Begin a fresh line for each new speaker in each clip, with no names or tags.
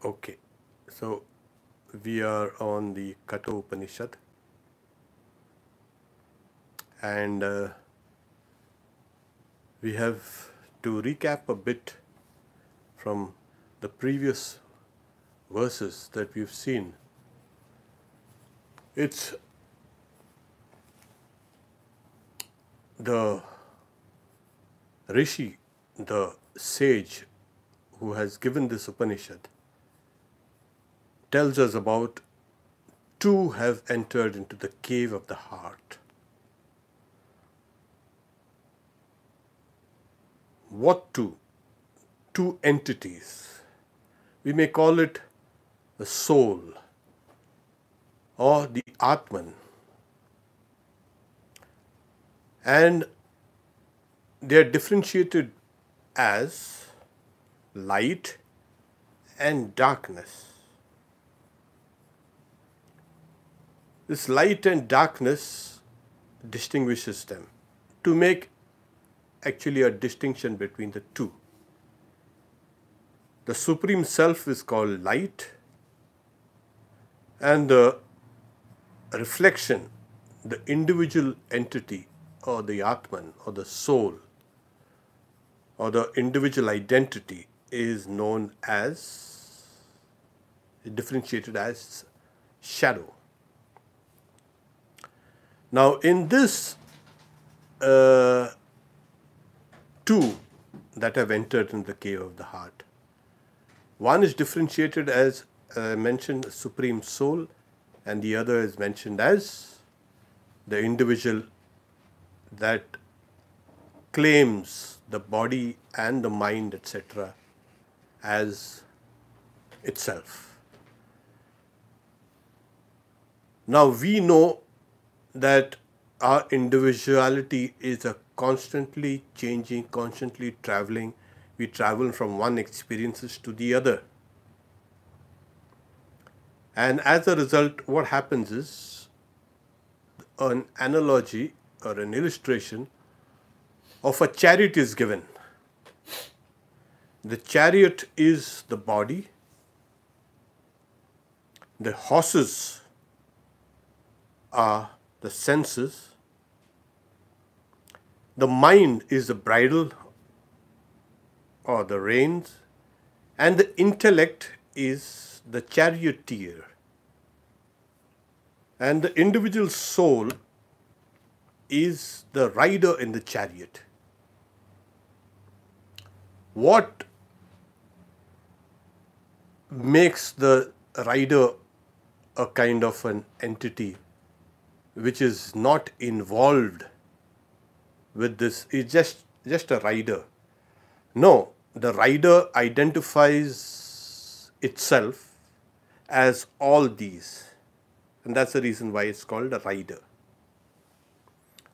Okay, so we are on the Katha Upanishad, and we have to recap a bit from the previous verses that we've seen. It's the Rishi, the sage who has given this Upanishad, tells us about two have entered into the cave of the heart. What two? Two entities. We may call it the soul or the Atman. And they are differentiated as light and darkness. This light and darkness distinguishes them to make actually a distinction between the two. The Supreme Self is called light, and the reflection, the individual entity or the Atman or the soul or the individual identity is known as, differentiated as shadow. Now, in this two that have entered in the cave of the heart, one is differentiated as mentioned Supreme Soul, and the other is mentioned as the individual that claims the body and the mind, etc., as itself. Now, we know that our individuality is a constantly changing, constantly traveling. We travel from one experiences to the other. And as a result, what happens is an analogy or an illustration of a chariot is given. The chariot is the body, the horses are the senses, the mind is the bridle or the reins, and the intellect is the charioteer. And the individual soul is the rider in the chariot. What makes the rider a kind of an entity which is not involved with this, is just a rider? No, the rider identifies itself as all these, and that's the reason why it's called a rider.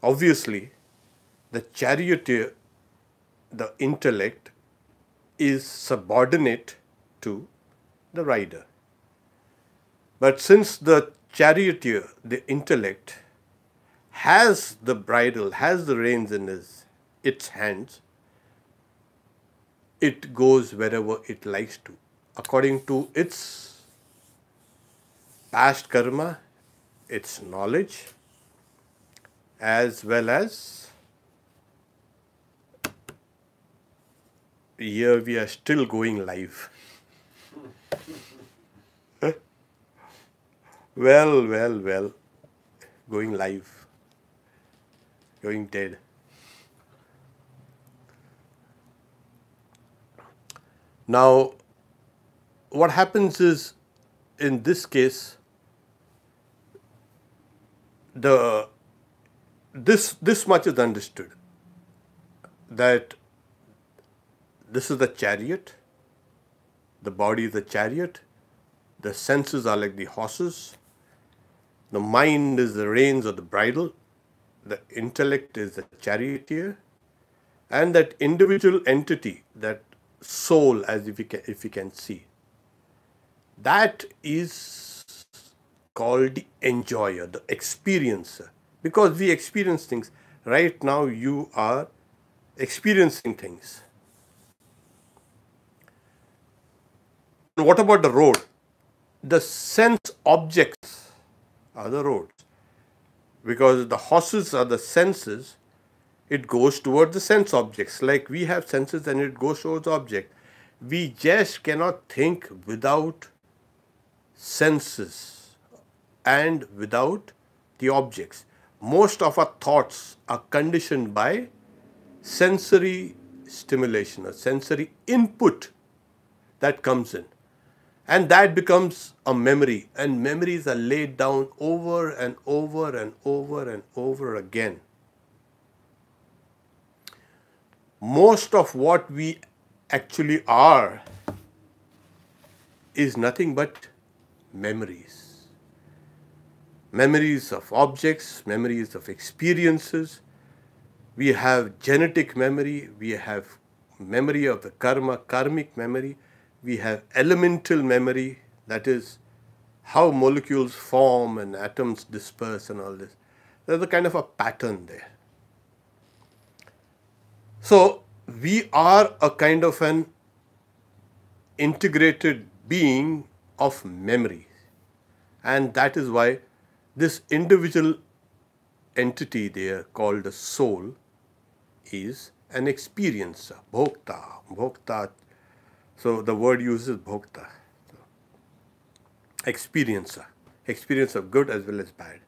Obviously, the charioteer, the intellect, is subordinate to the rider. But since the charioteer, the intellect, has the bridle, has the reins in its hands, it goes wherever it likes to, according to its past karma, its knowledge, as well as here we are still going live. Well, going live, going dead. Now, what happens is, in this case, this much is understood, that this is the chariot, the body is the chariot, the senses are like the horses, the mind is the reins or the bridle, the intellect is the charioteer, and that individual entity, that soul, as if we can see, that is called the enjoyer, the experiencer, because we experience things. Right now you are experiencing things. What about the road? The sense objects are the roads. Because the horses are the senses, it goes towards the sense objects. Like we have senses and it goes towards object. We just cannot think without senses and without the objects. Most of our thoughts are conditioned by sensory stimulation or sensory input that comes in. And that becomes a memory. And memories are laid down over and over and over and over again. Most of what we actually are is nothing but memories. Memories of objects, memories of experiences. We have genetic memory, we have memory of the karma, karmic memory. We have elemental memory, that is how molecules form and atoms disperse and all this. There's a kind of a pattern there. So we are a kind of an integrated being of memory. And that is why this individual entity there called the soul is an experiencer, bhokta, bhokta. So the word uses bhokta, experiencer, experience of good as well as bad.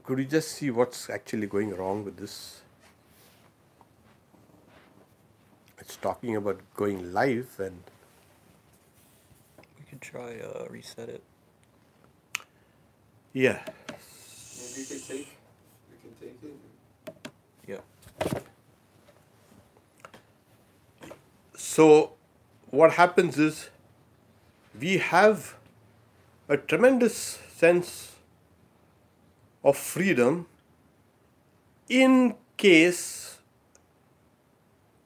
Could you just see what's actually going wrong with this? It's talking about going live and...
We can try reset it.
Yeah.
Maybe you can take it.
Yeah.
So what happens is we have a tremendous sense of freedom in case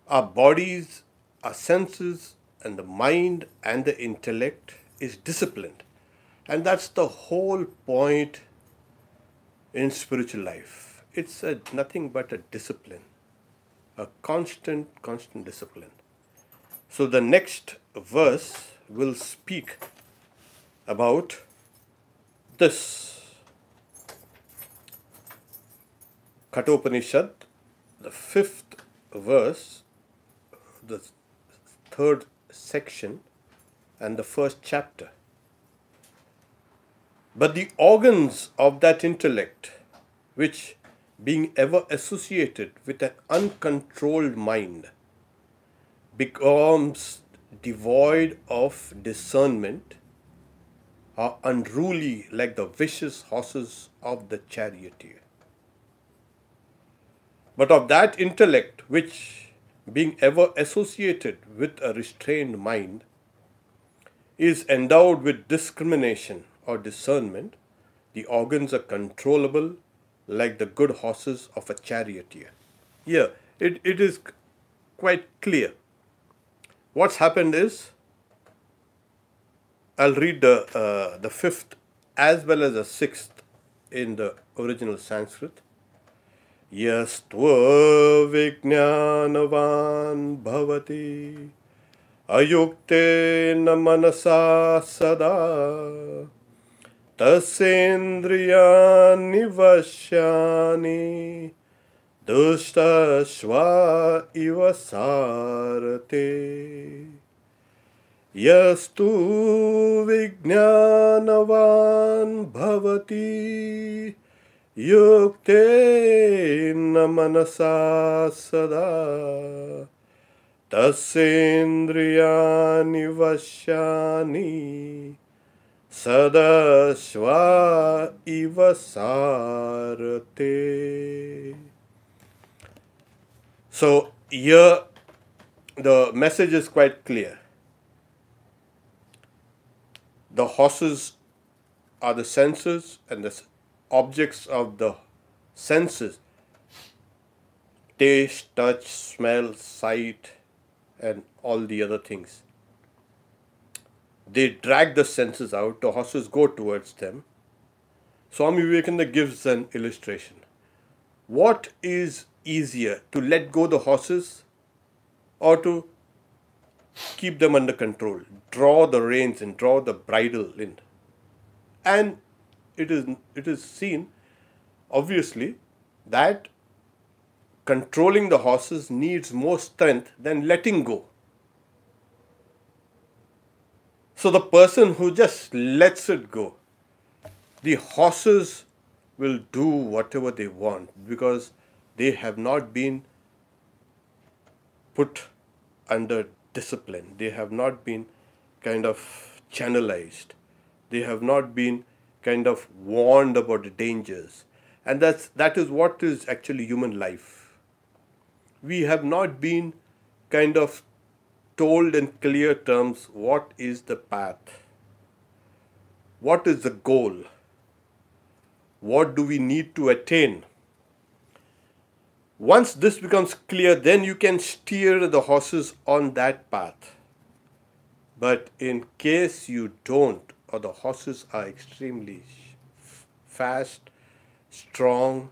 our bodies, our senses, and the mind and the intellect is disciplined. And that's the whole point in spiritual life. It's nothing but a discipline, a constant discipline. So the next verse will speak about this. Katha Upanishad, the 5th verse, the 3rd section, and the 1st chapter. But the organs of that intellect, which being ever associated with an uncontrolled mind, becomes devoid of discernment, are unruly like the vicious horses of the charioteer. But of that intellect which, being ever associated with a restrained mind, is endowed with discrimination or discernment, the organs are controllable like the good horses of a charioteer. Here, it is quite clear. What's happened is, I'll read the 5th as well as the 6th in the original Sanskrit. Yastva vijnanavan bhavati ayuktena manasa sada tasendriyani vashyani dushtasva iva sarate. Yastu vijnanavan bhavati yuktena manasa sada tasendriyani vashyani sadashva iva sarate. So here the message is quite clear. The horses are the senses and the objects of the senses: taste, touch, smell, sight, and all the other things. They drag the senses out, the horses go towards them. Swami Vivekananda gives an illustration. What is easier, to let go the horses or to keep them under control, draw the reins and draw the bridle in. And it is seen, obviously, that controlling the horses needs more strength than letting go. So the person who just lets it go, the horses will do whatever they want because they have not been put under discipline. They have not been kind of channelized. They have not been kind of warned about the dangers. And that is what is actually human life. We have not been kind of told in clear terms what is the path, what is the goal, what do we need to attain. Once this becomes clear, then you can steer the horses on that path. But in case you don't, or the horses are extremely fast, strong,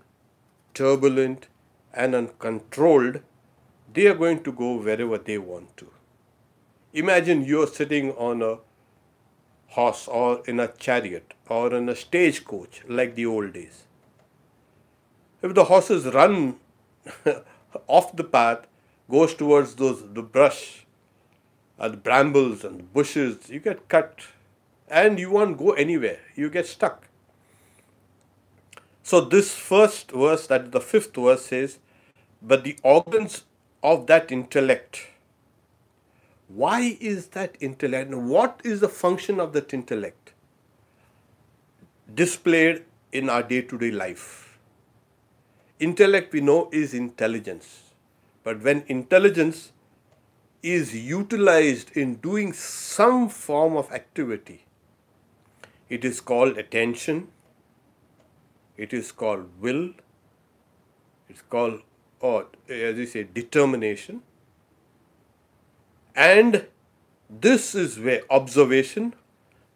turbulent, and uncontrolled, they are going to go wherever they want to. Imagine you're sitting on a horse or in a chariot or in a stagecoach like the old days. If the horses run off the path, goes towards the brush, the brambles and the bushes, you get cut and you won't go anywhere. You get stuck. So this first verse, that is the 5th verse, says, but the organs of that intellect. Why is that intellect? What is the function of that intellect displayed in our day-to-day life? Intellect, we know, is intelligence. But when intelligence is utilized in doing some form of activity, it is called attention, it is called will, it's called, or as you say, determination. And this is where observation,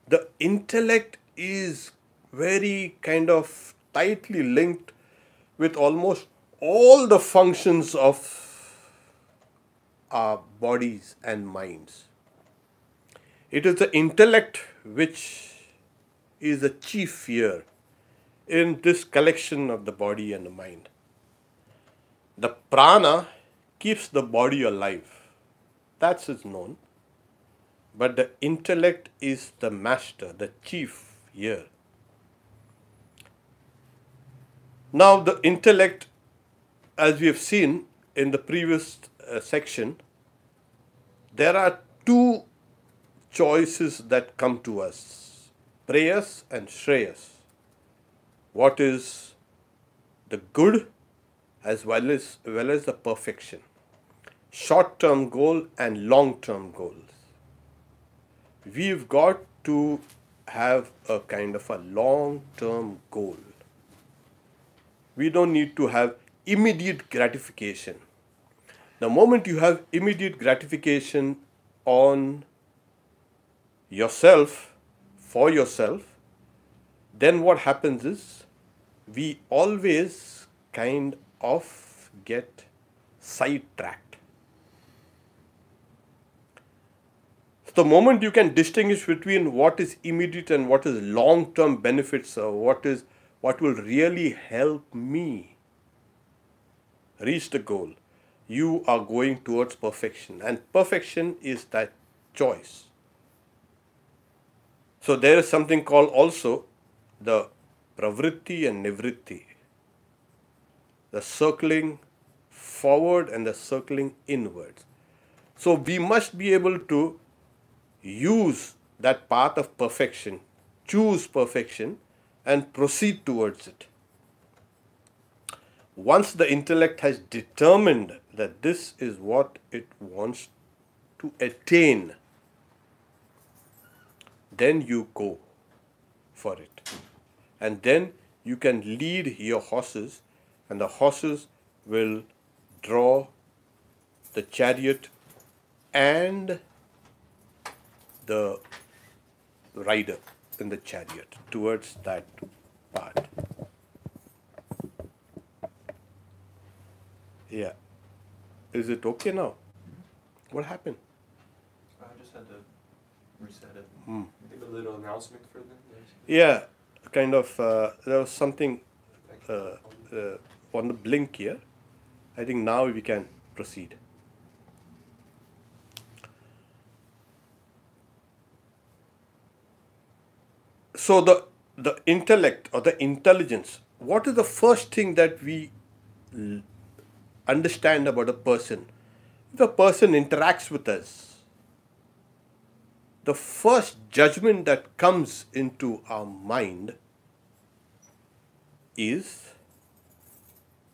the intellect is very kind of tightly linked with almost all the functions of our bodies and minds. It is the intellect which is the chief fear in this collection of the body and the mind. The prana keeps the body alive. That's known. But the intellect is the master, the chief here. Now the intellect, as we have seen in the previous section, there are two choices that come to us, prayas and shreyas. What is the good as well as the perfection. Short-term goal and long-term goals. We've got to have a kind of a long-term goal. We don't need to have immediate gratification. The moment you have immediate gratification on yourself, for yourself, then what happens is we always kind of get sidetracked. The moment you can distinguish between what is immediate and what is long-term benefits, or what will really help me reach the goal, you are going towards perfection, and perfection is that choice. So there is something called also the pravritti and nivritti, the circling forward and the circling inwards. So we must be able to use that path of perfection, choose perfection, and proceed towards it. Once the intellect has determined that this is what it wants to attain, then you go for it. And then you can lead your horses, and the horses will draw the chariot and the rider in the chariot towards that part. Yeah. Is it okay now? What happened?
I just had to reset it.
Hmm.
Give a little announcement for them.
Yeah, kind of. There was something on the blink here. I think now we can proceed. So the intellect or the intelligence. What is the first thing that we understand about a person? If a person interacts with us, the first judgment that comes into our mind is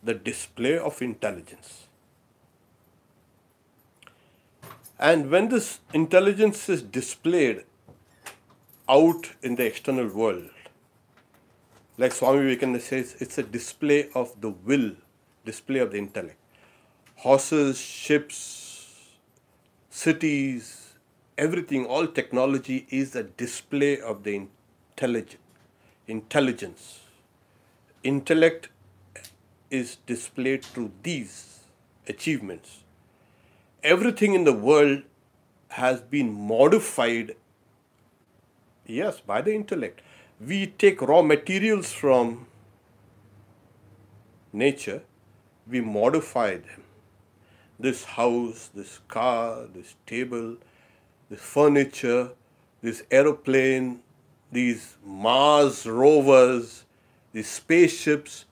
the display of intelligence. And when this intelligence is displayed out in the external world, like Swami Vivekananda says, it's a display of the will, display of the intellect. Horses, ships, cities, everything, all technology is a display of the intelligence. Intellect is displayed through these achievements. Everything in the world has been modified, yes, by the intellect. We take raw materials from nature, we modify them. This house, this car, this table, this furniture, this aeroplane, these Mars rovers, these spaceships,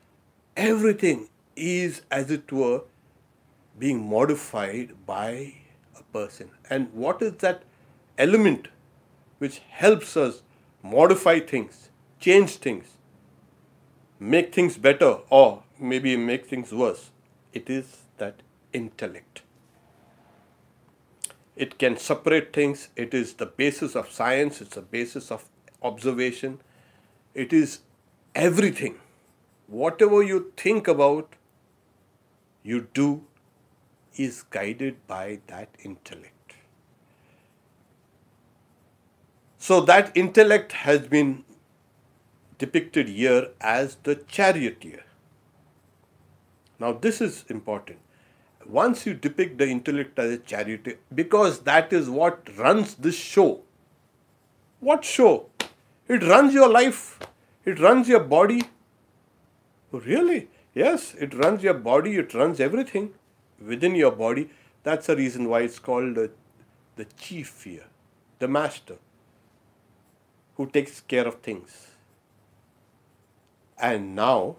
everything is, as it were, being modified by a person. And what is that element which helps us modify things, change things, make things better, or maybe make things worse? It is that intellect. It can separate things. It is the basis of science. It's the basis of observation. It is everything. Whatever you think about, you do, is guided by that intellect. So that intellect has been depicted here as the charioteer. Now this is important. Once you depict the intellect as a charioteer, because that is what runs this show. What show? It runs your life. It runs your body. Really? Yes, it runs your body. It runs everything within your body. That's the reason why it's called the chief here, the master, who takes care of things. And now,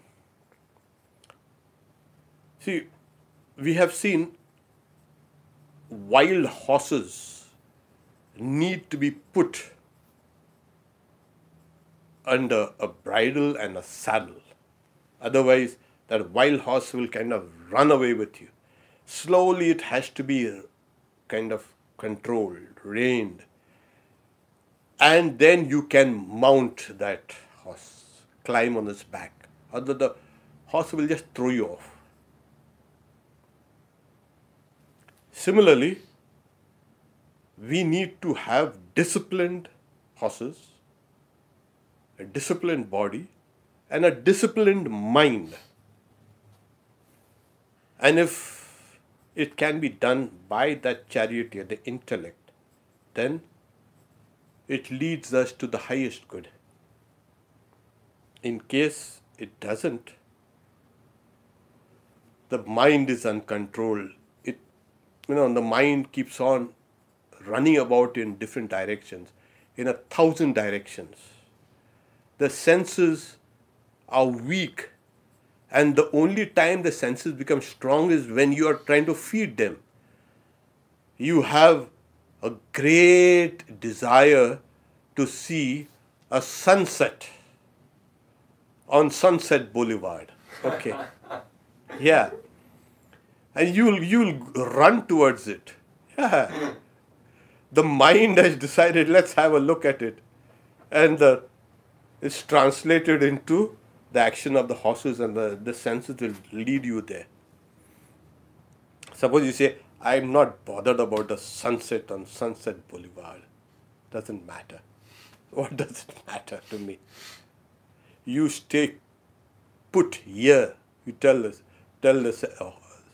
see, we have seen wild horses need to be put under a bridle and a saddle. Otherwise, that wild horse will kind of run away with you. Slowly, it has to be kind of controlled, reined. And then you can mount that horse, climb on its back. Other the horse will just throw you off. Similarly, we need to have disciplined horses, a disciplined body, and a disciplined mind. And if it can be done by that charioteer, the intellect, then it leads us to the highest good. In case it doesn't, the mind is uncontrolled. The mind keeps on running about in different directions, in 1,000 directions. The senses are weak, and the only time the senses become strong is when you are trying to feed them. You have a great desire to see a sunset on Sunset Boulevard. Okay. Yeah. And you'll run towards it. Yeah. The mind has decided, let's have a look at it. And it's translated into the action of the horses, and the senses will lead you there. Suppose you say, I'm not bothered about the sunset on Sunset Boulevard. Doesn't matter. What does it matter to me? You stay put here. You tell the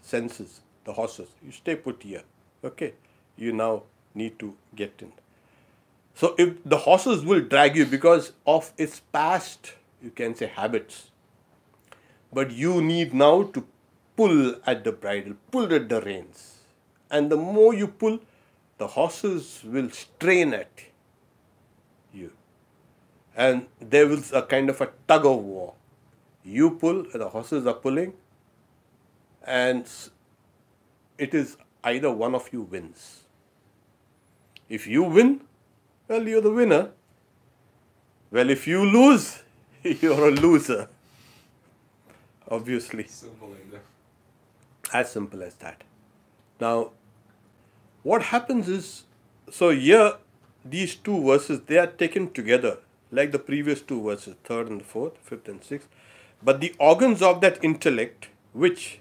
senses, the horses. You stay put here. Okay? You now need to get in. So if the horses will drag you because of its past, you can say, habits. But you need now to pull at the bridle, pull at the reins. And the more you pull, the horses will strain at you. And there is a kind of a tug of war. You pull, the horses are pulling, and it is either one of you wins. If you win, well, you're the winner. Well, if you lose, you're a loser. Obviously.
Simple like that.
As simple as that. Now, what happens is, so here, these two verses, they are taken together, like the previous two verses, third and fourth, fifth and sixth. But the organs of that intellect, which,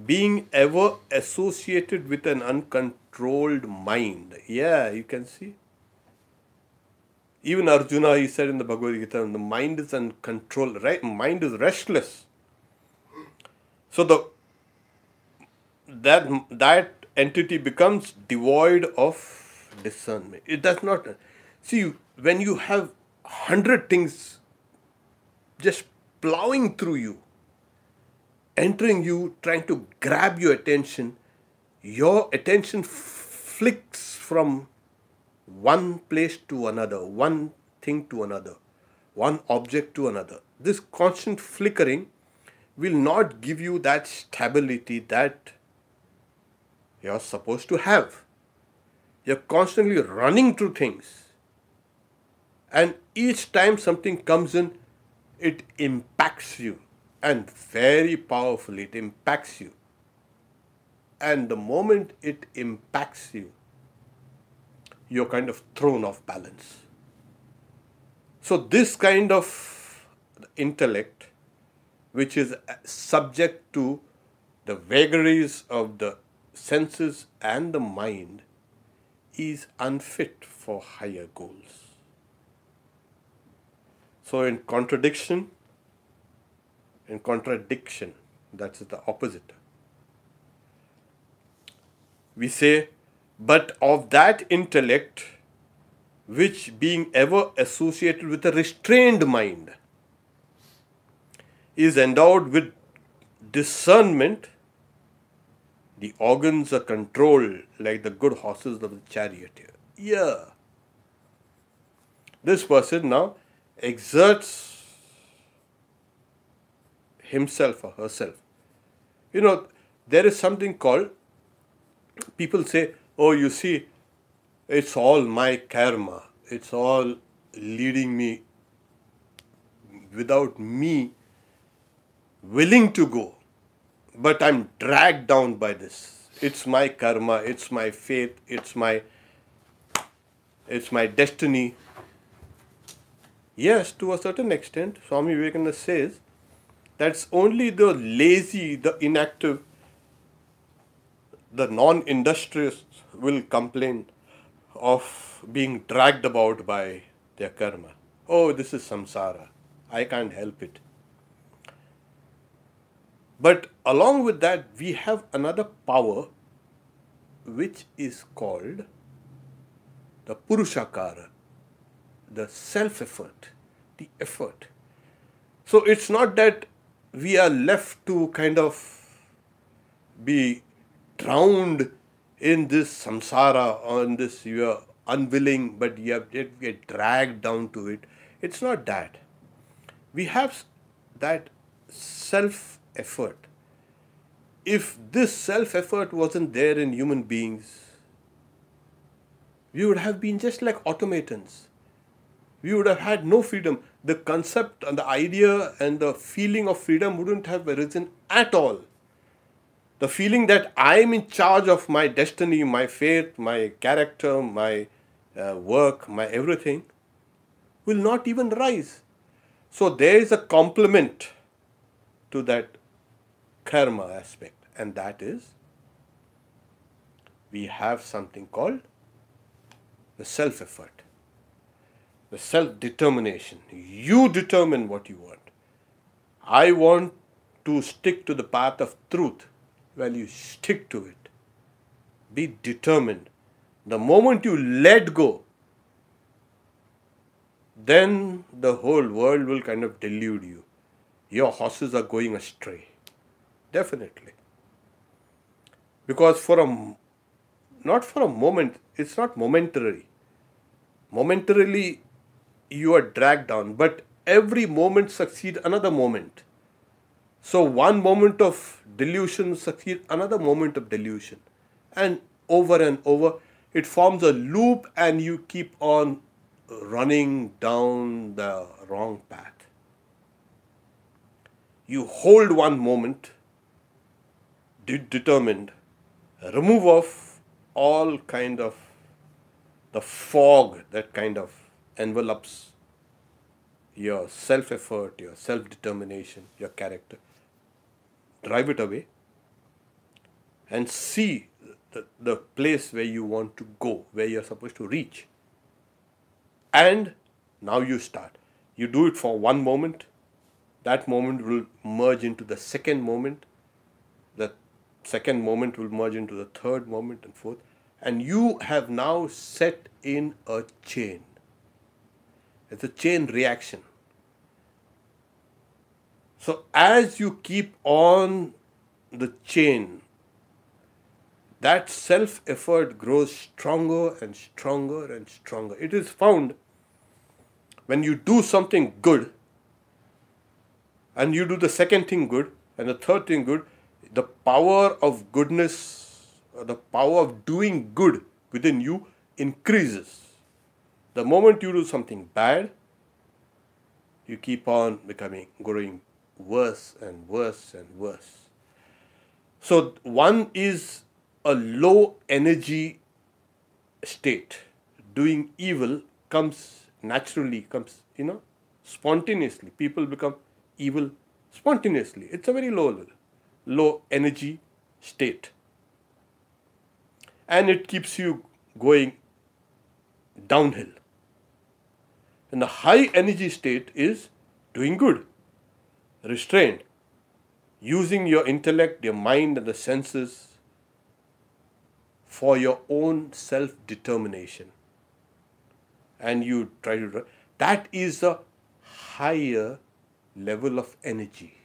being ever associated with an uncontrolled mind, yeah, you can see. Even Arjuna, he said in the Bhagavad Gita, the mind is uncontrolled, right? Mind is restless. So that entity becomes devoid of discernment. It does not. See, when you have 100 things just plowing through you, entering you, trying to grab your attention flicks from one place to another, one thing to another, one object to another. This constant flickering will not give you that stability that you're supposed to have. You're constantly running through things. And each time something comes in, it impacts you. And very powerfully, it impacts you. And the moment it impacts you, you're kind of thrown off balance. So this kind of intellect, which is subject to the vagaries of the senses and the mind, is unfit for higher goals. So in contradiction, that's the opposite. We say, but of that intellect, which being ever associated with a restrained mind, is endowed with discernment, the organs are controlled like the good horses of the chariot here. Yeah. This person now exerts himself or herself. You know, there is something called, people say, oh, you see, it's all my karma. It's all leading me without me willing to go. But I'm dragged down by this. It's my karma, it's my faith, it's my destiny. Yes, to a certain extent, Swami Vivekananda says, that's only the lazy, the inactive, the non-industrious will complain of being dragged about by their karma. Oh, this is samsara. I can't help it. But along with that, we have another power which is called the purushakara, the self-effort, the effort. So it's not that we are left to kind of be drowned in this samsara, on this, you are unwilling, but you have to get dragged down to it. It's not that. We have that self-effort. If this self-effort wasn't there in human beings, we would have been just like automatons. We would have had no freedom. The concept and the idea and the feeling of freedom wouldn't have arisen at all. The feeling that I am in charge of my destiny, my faith, my character, my work, my everything, will not even rise. So there is a complement to that karma aspect, and that is, we have something called the self-effort, the self-determination. You determine what you want. I want to stick to the path of truth. Well, you stick to it. Be determined. The moment you let go, then the whole world will kind of delude you. Your horses are going astray. Definitely. Because not for a moment, it's not momentarily. Momentarily, you are dragged down, but every moment succeeds another moment. So one moment of delusion succeeds another moment of delusion. And over, it forms a loop and you keep on running down the wrong path. You hold one moment, determined, remove off all kind of the fog that kind of envelops your self-effort, your self-determination, your character. Drive it away and see the place where you want to go, where you're supposed to reach. And now you start. You do it for one moment. That moment will merge into the second moment. The second moment will merge into the third moment and fourth. And you have now set in a chain. It's a chain reaction. So as you keep on the chain, that self-effort grows stronger and stronger and stronger. It is found when you do something good, and you do the second thing good, and the third thing good, the power of goodness, the power of doing good within you increases. The moment you do something bad, you keep on growing worse and worse and worse. So one is a low energy state. Doing evil comes naturally, spontaneously. People become evil spontaneously. It's a very low energy state. And it keeps you going downhill. And the high energy state is doing good, restrained, using your intellect, your mind and the senses for your own self-determination. And you try to, that is a higher level of energy.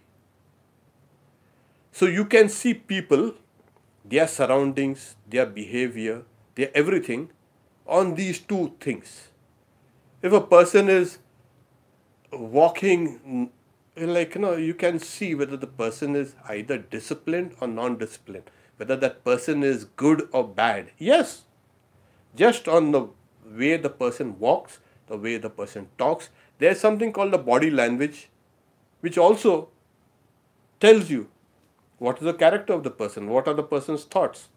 So you can see people, their surroundings, their behavior, their everything on these two things. If a person is walking, you can see whether the person is either disciplined or non-disciplined, whether that person is good or bad. Yes, just on the way the person walks, the way the person talks, there's something called the body language, which also tells you what is the character of the person, what are the person's thoughts.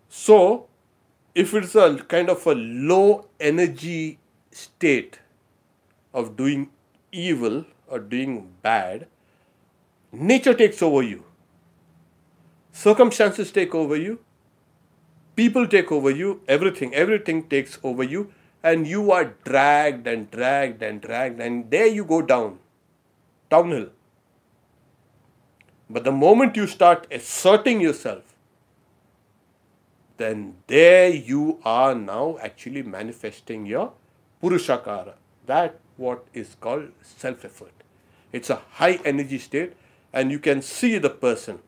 So, if it's a kind of a low energy state of doing evil or doing bad, nature takes over you. Circumstances take over you. People take over you. Everything takes over you. And you are dragged and dragged and dragged. And there you go downhill. But the moment you start asserting yourself, then there you are now actually manifesting your Purushakara. That what is called self-effort. It's a high energy state and you can see the person.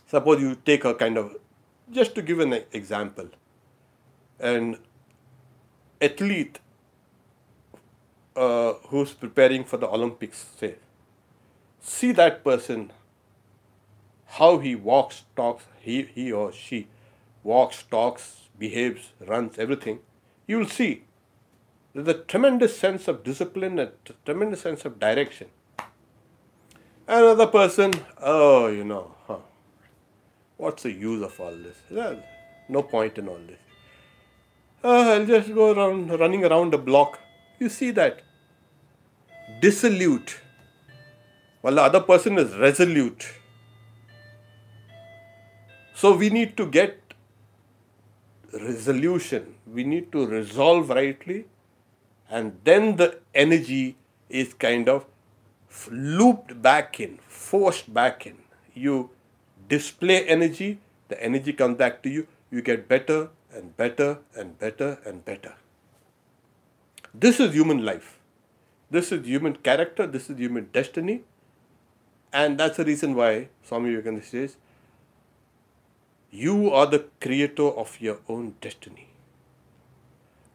Suppose you take a kind of, just to give an example, an athlete who's preparing for the Olympics, say, see that person, how he walks, talks, he or she walks, talks, behaves, runs, everything, you will see there's a tremendous sense of discipline, a tremendous sense of direction. Another person, what's the use of all this? Well, no point in all this. I'll just go around, running around the block. You see that? Dissolute. While the other person is resolute. So we need to get resolution. We need to resolve rightly. And then the energy is kind of looped back in, forced back in. you display energy, the energy comes back to you, you get better and better and better and better. This is human life. This is human character, this is human destiny. And that's the reason why Swami Vivekananda says, you are the creator of your own destiny.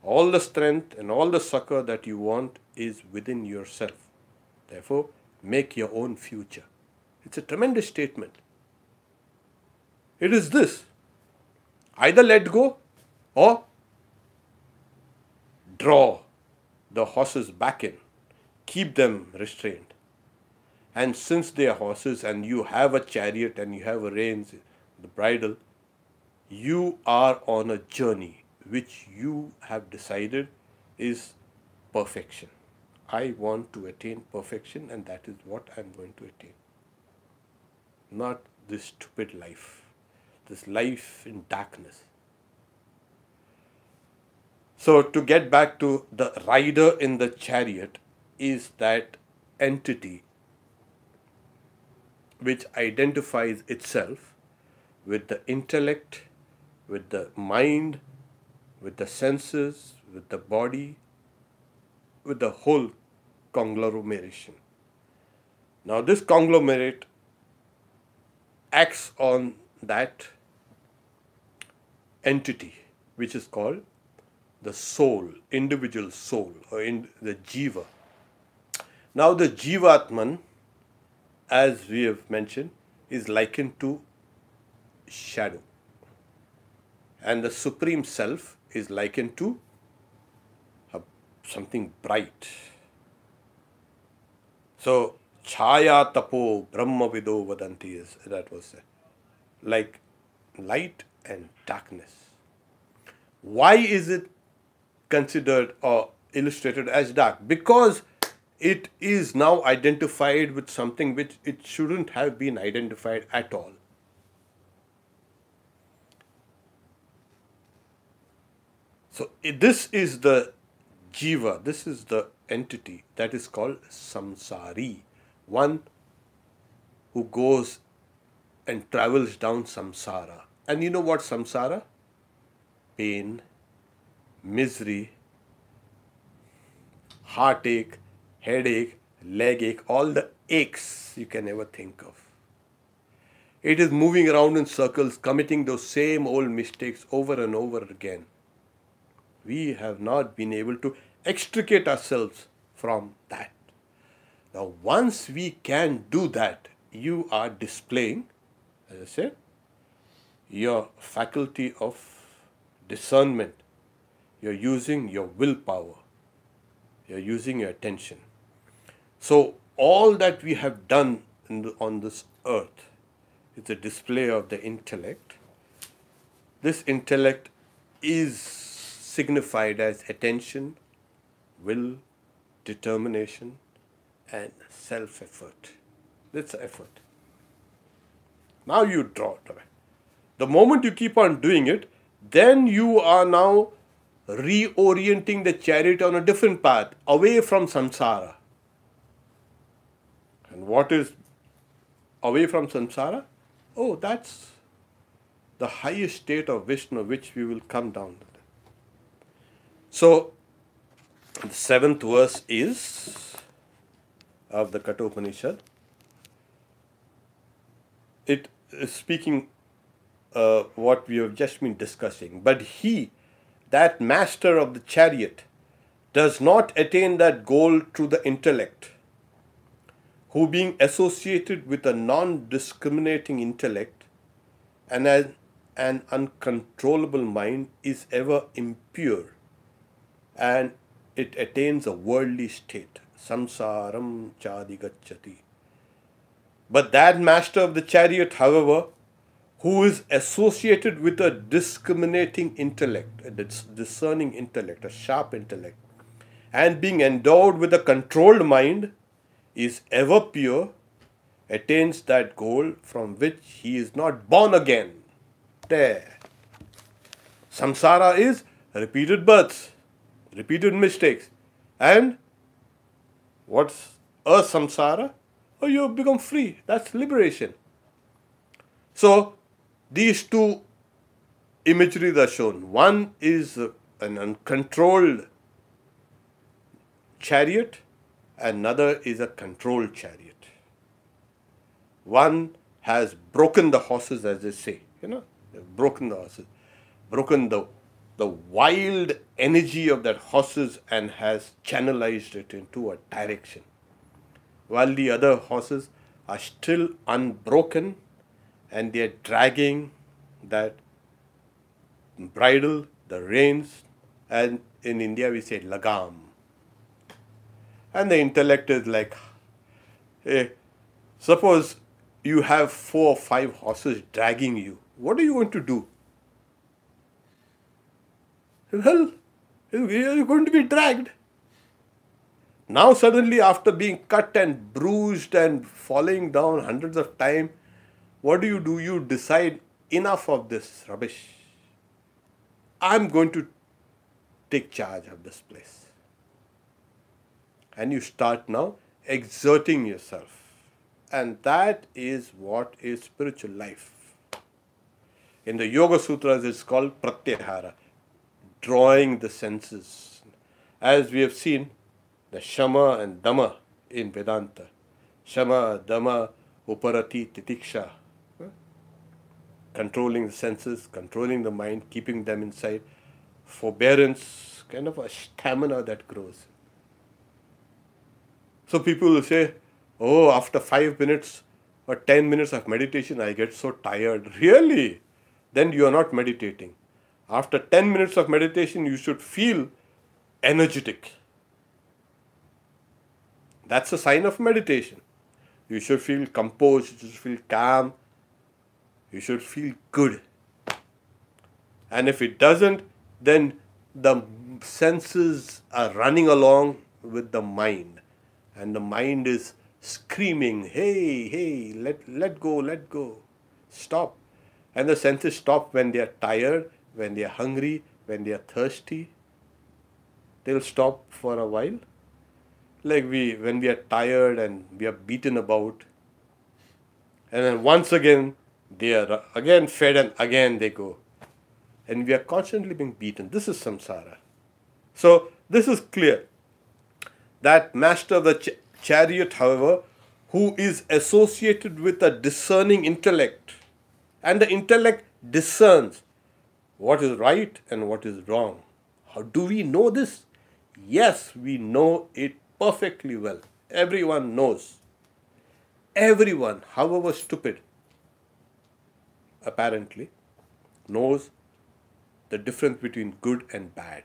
All the strength and all the succor that you want is within yourself. Therefore, make your own future. It's a tremendous statement. It is this: either let go or draw the horses back in, keep them restrained. And since they are horses and you have a chariot and you have a reins, the bridle, you are on a journey which you have decided is perfection. I want to attain perfection, and that is what I am going to attain. Not this stupid life, this life in darkness. So to get back to the rider in the chariot is that entity which identifies itself with the intellect, with the mind, with the senses, with the body, with the whole conglomeration. Now this conglomerate acts on that entity which is called the soul, individual soul, or in the jiva. Now the jivatman, as we have mentioned, is likened to shadow. And the Supreme Self is likened to something bright. So, Chaya tapo brahma vido vadanti, is that was said. Like light and darkness. Why is it considered or illustrated as dark? Because it is now identified with something which it shouldn't have been identified at all. So this is the jiva, this is the entity that is called samsari, one who goes and travels down samsara. And you know what samsara? Pain, misery, heartache, headache, leg ache, all the aches you can ever think of. It is moving around in circles, committing those same old mistakes over and over again. We have not been able to extricate ourselves from that. Now, once we can do that, you are displaying, as I said, your faculty of discernment. You're using your willpower. You're using your attention. So, all that we have done on this earth is a display of the intellect. This intellect is signified as attention, will, determination, and self-effort. That's effort. Now you draw it away. The moment you keep on doing it, then you are now reorienting the chariot on a different path, away from samsara. And what is away from samsara? Oh, that's the highest state of Vishnu, which we will come down to. So, the 7th verse is of the Katha Upanishad. It is speaking what we have just been discussing. But he, that master of the chariot, does not attain that goal through the intellect, who being associated with a non-discriminating intellect and an uncontrollable mind is ever impure, and it attains a worldly state. Samsaram chadigacchati. But that master of the chariot, however, who is associated with a discriminating intellect, a discerning intellect, a sharp intellect, and being endowed with a controlled mind, is ever pure, attains that goal from which he is not born again. There. Samsara is repeated births, repeated mistakes. And what's a samsara? Oh, you have become free. That's liberation. So these two imageries are shown. One is an uncontrolled chariot, another is a controlled chariot. One has broken the horses, as they say, they've broken the horses, broken the wild energy of that horses and has channelized it into a direction. While the other horses are still unbroken and they are dragging that bridle, the reins, and in India we say lagam. And the intellect is like, hey, suppose you have 4 or 5 horses dragging you. What are you going to do? Well, you're going to be dragged. Now suddenly, after being cut and bruised and falling down hundreds of times, what do? You decide, enough of this rubbish. I'm going to take charge of this place. And you start now exerting yourself. And that is what is spiritual life. In the Yoga Sutras, it's called pratyahara, drawing the senses. As we have seen, the shama and dama in Vedanta. Shama, dama, uparati, titiksha. Controlling the senses, controlling the mind, keeping them inside. Forbearance, kind of a stamina that grows. So people will say, oh, after 5 minutes or 10 minutes of meditation, I get so tired. Really? Then you are not meditating. After 10 minutes of meditation, you should feel energetic. That's a sign of meditation. You should feel composed, you should feel calm, you should feel good. And if it doesn't, then the senses are running along with the mind. And the mind is screaming, hey, hey, let go, stop. And the senses stop when they are tired, when they are hungry, when they are thirsty. They'll stop for a while. Like when we are tired and we are beaten about. And then once again, they are again fed and again they go. And we are constantly being beaten. This is samsara. So this is clear. That master of the chariot, however, who is associated with a discerning intellect, and the intellect discerns what is right and what is wrong. How do we know this? Yes, we know it perfectly well. Everyone knows. Everyone, however stupid, apparently, knows the difference between good and bad.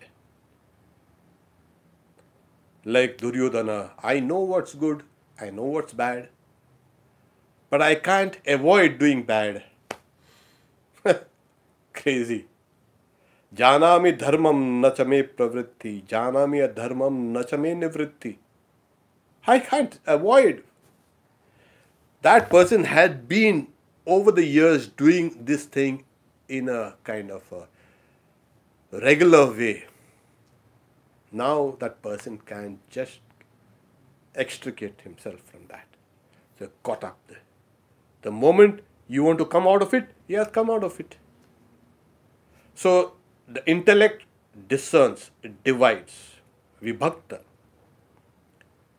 Like Duryodhana, I know what's good, I know what's bad, but I can't avoid doing bad. Crazy. Janami dharmam na chame pravritti, janami adharmam na chame nivritti. I can't avoid. That person had been over the years doing this thing in a kind of a regular way. Now that person can just extricate himself from that. So caught up there. The moment you want to come out of it, he has come out of it. So the intellect discerns, it divides. Vibhakta.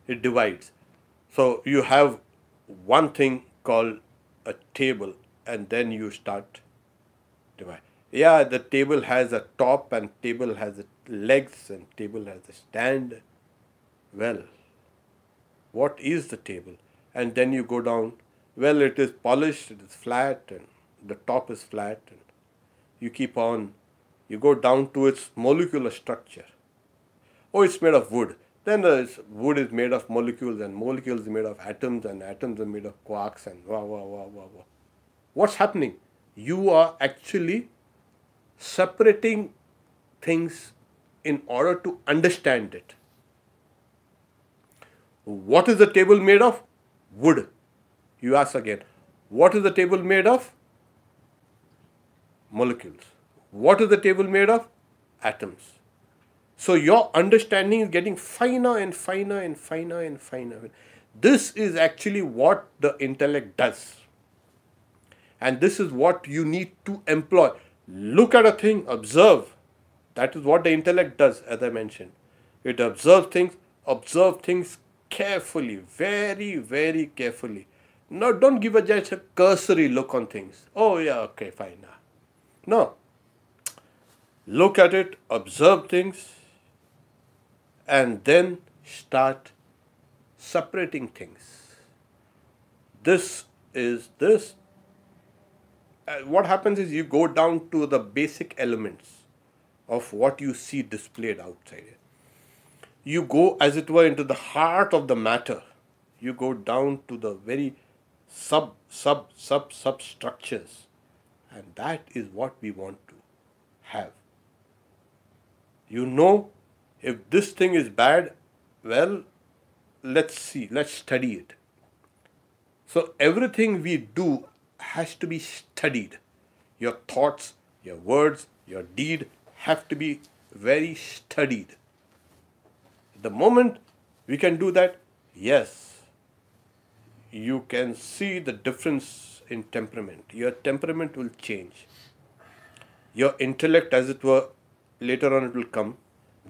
It divides. So you have one thing called a table and then you start divide. Yeah, the table has a top and table has legs and table has a stand. Well, what is the table? And then you go down. Well, it is polished, it is flat and the top is flat. And you keep on. You go down to its molecular structure. Oh, it's made of wood. Then the wood is made of molecules and molecules are made of atoms and atoms are made of quarks and wow. What's happening? You are actually separating things in order to understand it. What is the table made of? Wood. You ask again, what is the table made of? Molecules. What is the table made of? Atoms. So your understanding is getting finer and finer and finer and finer. This is actually what the intellect does. And this is what you need to employ. Look at a thing, observe. That is what the intellect does, as I mentioned. It observe things carefully, very, very carefully. No, don't give just a cursory look on things. Oh, yeah, okay, fine. No. Look at it, observe things, and then start separating things. This is this. What happens is you go down to the basic elements of what you see displayed outside. You go, as it were, into the heart of the matter. You go down to the very substructures. And that is what we want to have. You know, if this thing is bad, well, let's see, let's study it. So everything we do has to be studied. Your thoughts, your words, your deed have to be very studied. The moment we can do that, yes, you can see the difference in temperament. Your temperament will change. Your intellect, as it were, later on it will come.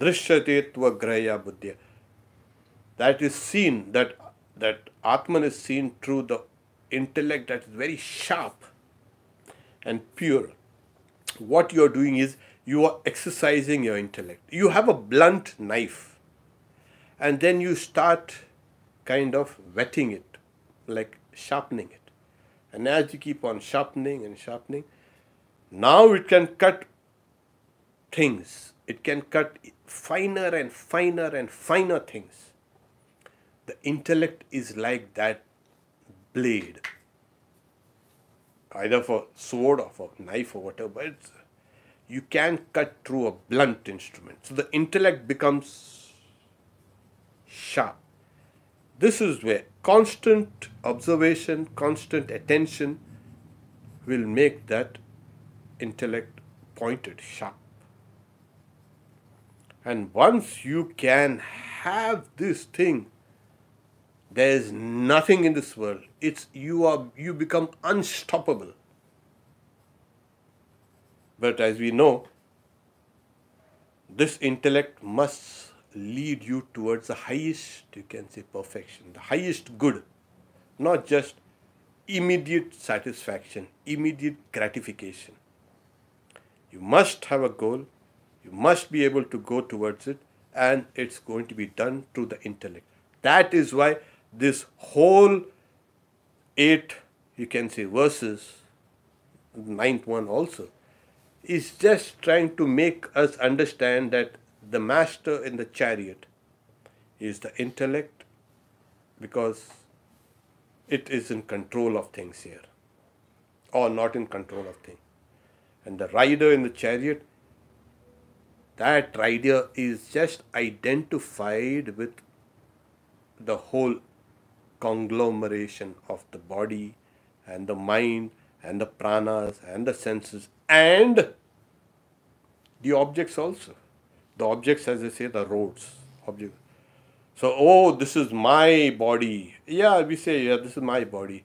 Drishyate tva grahya buddhya. That is seen, that Atman is seen through the intellect that is very sharp and pure. What you are doing is you are exercising your intellect. You have a blunt knife, and then you start kind of whetting it, like sharpening it. And as you keep on sharpening and sharpening, now it can cut things. It can cut finer and finer and finer things. The intellect is like that blade, either for sword or for knife or whatever, but you can cut through a blunt instrument. So the intellect becomes sharp. This is where constant observation, constant attention will make that intellect pointed, sharp. And once you can have this thing, there is nothing in this world. You become unstoppable. But as we know, this intellect must lead you towards the highest, you can say, perfection, the highest good, not just immediate satisfaction, immediate gratification. You must have a goal, you must be able to go towards it, and it's going to be done through the intellect. That is why this whole 8, you can say, verses, 9th one also, is just trying to make us understand that the master in the chariot is the intellect, because it is in control of things here, or not in control of things. And the rider in the chariot, that rider is just identified with the whole conglomeration of the body and the mind and the pranas and the senses and the objects also. The objects, as I say, the roads. Objects. So, oh, this is my body. Yeah, we say, yeah, this is my body.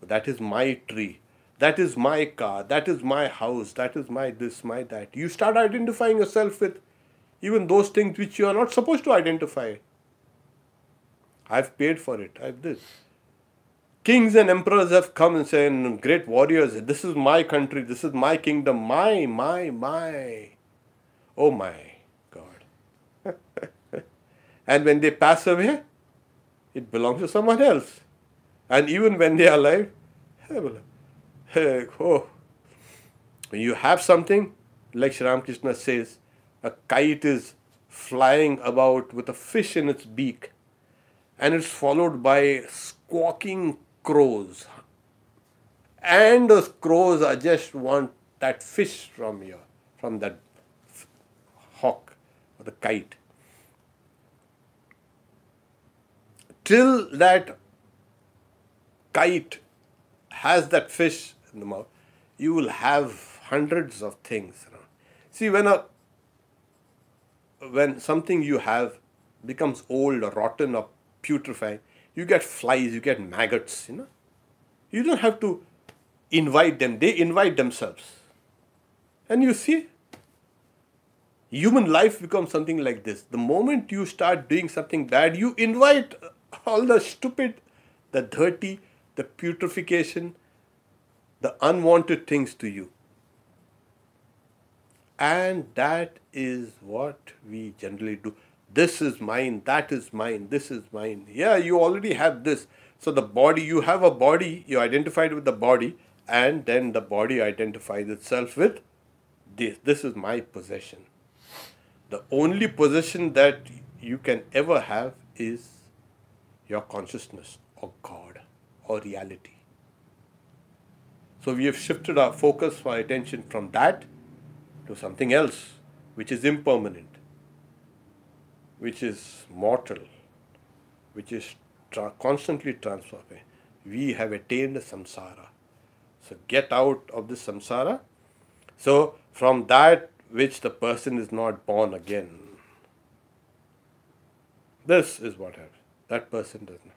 That is my tree. That is my car. That is my house. That is my this, my that. You start identifying yourself with even those things which you are not supposed to identify. I've paid for it. I've this. Kings and emperors have come and said, great warriors, this is my country, this is my kingdom, my. Oh my God. And when they pass away, it belongs to someone else. And even when they are alive, oh, when you have something, like Sri Ramakrishna says, a kite is flying about with a fish in its beak, and it's followed by squawking crows. And those crows are just want that fish from that hawk or the kite. Till that kite has that fish in the mouth, you will have hundreds of things around. See, when something you have becomes old or rotten or putrefying, you get flies, you get maggots, You don't have to invite them. They invite themselves. And you see, human life becomes something like this. The moment you start doing something bad, you invite all the stupid, the dirty, the putrefaction, the unwanted things to you. And that is what we generally do. This is mine, that is mine, this is mine. Yeah, you already have this. So the body, you have a body, you identified with the body, and then the body identifies itself with this. This is my possession. The only possession that you can ever have is your consciousness or God or reality. So we have shifted our focus, our attention from that to something else, which is impermanent, which is mortal, which is constantly transforming. We have attained samsara. So get out of the samsara. So from that which the person is not born again. This is what happens. That person does not.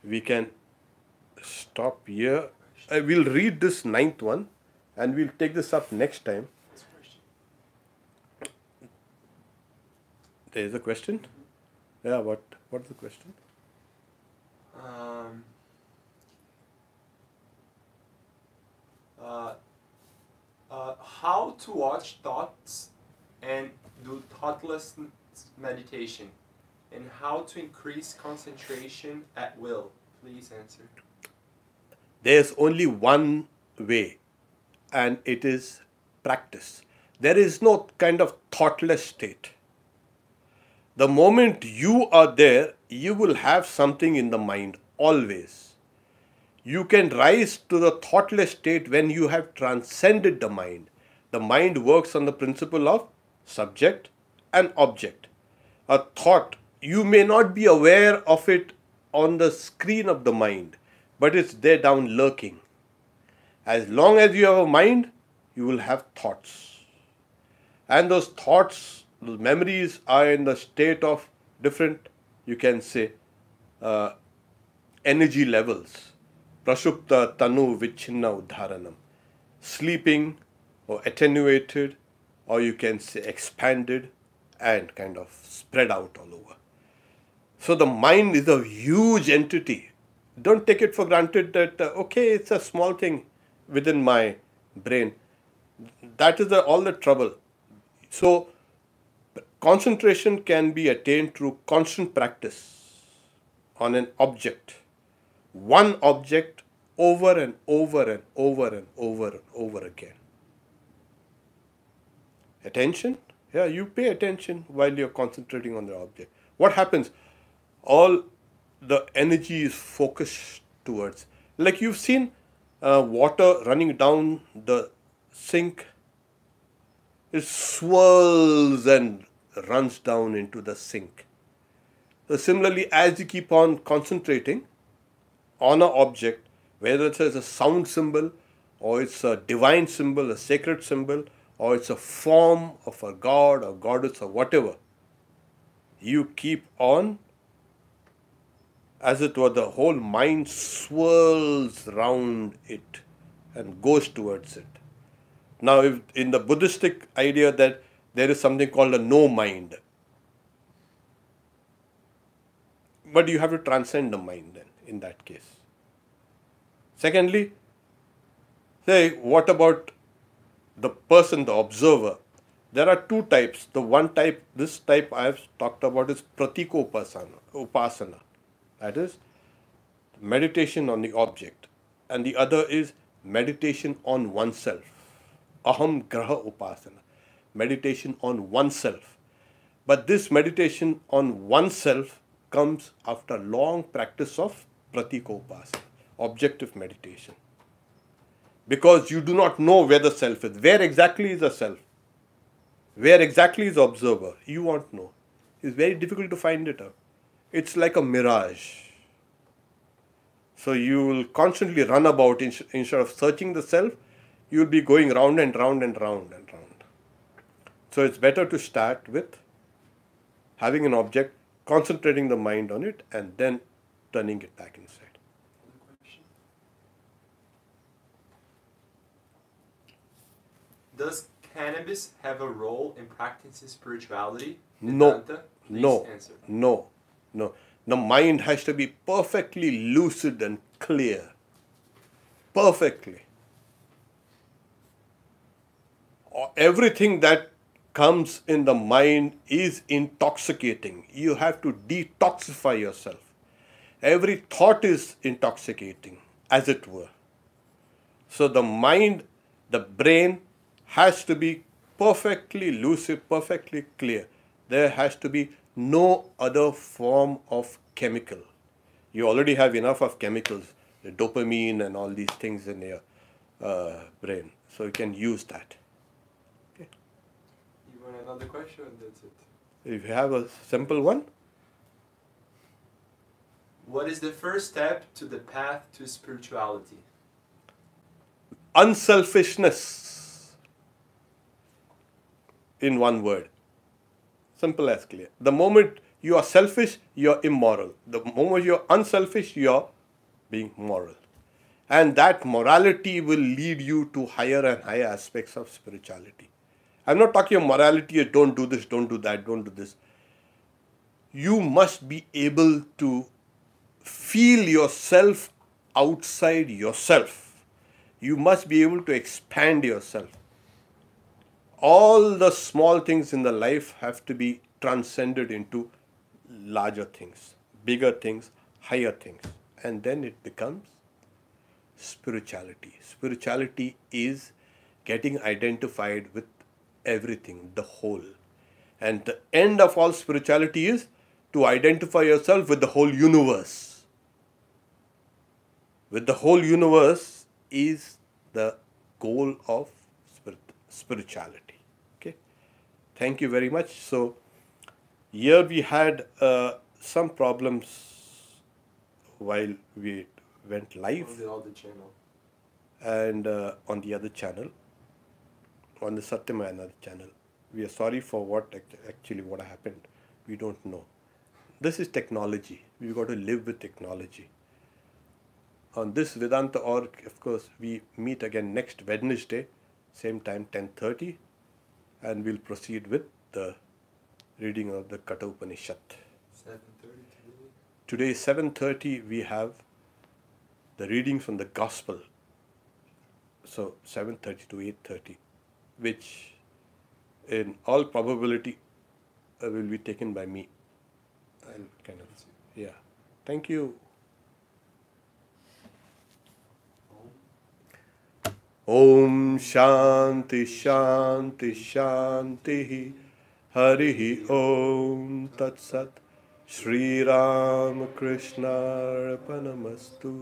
We can stop here. We'll read this 9th one and we'll take this up next time. There is a question? Yeah, what's the question?
How to watch thoughts and do thoughtless meditation, and how to increase concentration at will. Please answer.
There's only one way, and it is practice. There is no kind of thoughtless state. The moment you are there, you will have something in the mind always. You can rise to the thoughtless state when you have transcended the mind. The mind works on the principle of subject and object. A thought, you may not be aware of it on the screen of the mind, but it's there down lurking. As long as you have a mind, you will have thoughts. And those thoughts, those memories are in the state of different, you can say, energy levels. Prashupta tanu vichinna udharanam. Sleeping or attenuated, or you can say expanded and kind of spread out all over. So the mind is a huge entity. Don't take it for granted that, okay, it's a small thing within my brain. That is all the trouble. So concentration can be attained through constant practice on an object. One object over and over and over and over and over again. Attention? Yeah, you pay attention while you're concentrating on the object. What happens? All the energy is focused towards. Like you've seen water running down the sink. It swirls and runs down into the sink. So similarly, as you keep on concentrating on an object, whether it's a sound symbol, or it's a divine symbol, a sacred symbol, or it's a form of a god or goddess or whatever, you keep on, as it were, the whole mind swirls round it and goes towards it. Now, if in the Buddhistic idea that there is something called a no mind, but you have to transcend the mind then, in that case. Secondly, say, what about the person, the observer? There are two types. The one type, this type I have talked about is upasana. That is meditation on the object. And the other is meditation on oneself. Aham graha upasana. Meditation on oneself. But this meditation on oneself comes after long practice of pratikopasana, objective meditation. Because you do not know where the self is. Where exactly is the self? Where exactly is the observer? You won't know. It's very difficult to find it out. It's like a mirage. So you will constantly run about instead of searching the self, you will be going round and round and round and round. So it's better to start with having an object, concentrating the mind on it, and then turning it back inside.
Does cannabis have a role in practicing spirituality?
No.
Vedanta, please
No.
answer.
No. No. The mind has to be perfectly lucid and clear. Perfectly. Everything that comes in the mind is intoxicating. You have to detoxify yourself. Every thought is intoxicating, as it were. So the mind, the brain has to be perfectly lucid, perfectly clear. There has to be no other form of chemical. You already have enough of chemicals, the dopamine and all these things in your brain. So you can use that.
You want another question? That's it.
If you have a simple one,
What is the first step to the path to spirituality?
unselfishness, in one word. Simple as clear. The moment you are selfish, you are immoral. The moment you are unselfish, you are being moral. And that morality will lead you to higher and higher aspects of spirituality. I'm not talking of morality as don't do this, don't do that, don't do this. You must be able to feel yourself outside yourself. You must be able to expand yourself. All the small things in the life have to be transcended into larger things, bigger things, higher things. And then it becomes spirituality. Spirituality is getting identified with everything, the whole. And the end of all spirituality is to identify yourself with the whole universe. With the whole universe is the goal of spirituality. Okay. Thank you very much. So here we had some problems while we went live.
On the other channel.
And on the other channel, on the Satyamayana channel. We are sorry for what happened. We don't know. This is technology. We've got to live with technology. On this Vedanta org, of course, we meet again next Wednesday, same time, 10:30, and we'll proceed with the reading of the Katha Upanishad.
7:30 today.
Today, 7:30, we have the reading from the Gospel. So 7:30 to 8:30, which in all probability will be taken by me. I'll kind of, yeah. Thank you. Om Shanti Shanti Shanti Harihi Om Tat Sat Shri Ram Krishna Arpanamastu.